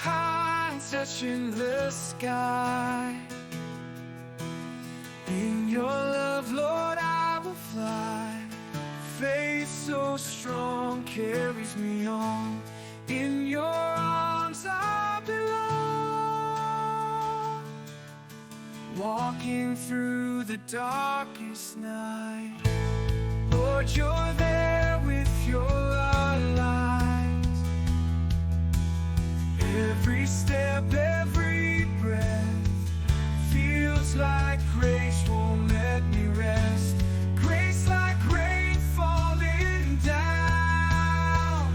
pines touching the sky. In your love, Lord, I will fly. Faith so strong carries me on. In your arms I belong. Walking through the darkest night, Lord, you're there with your light. Every step, every breath feels like grace won't let me rest. Grace like rain falling down.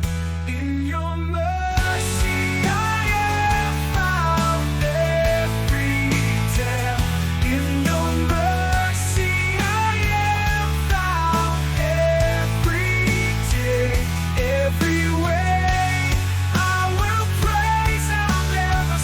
In your mercy I am found every day. In your mercy I am found every day. Every way I will praise, I'll never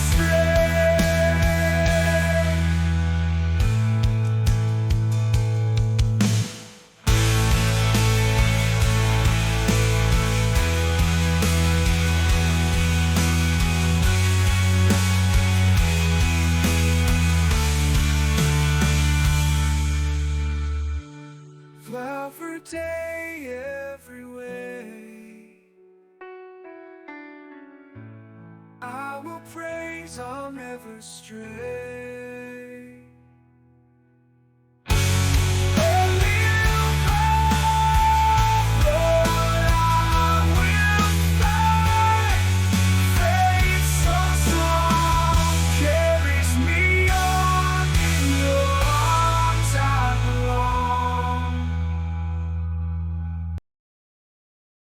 every day, every way I will praise, I'll never stray.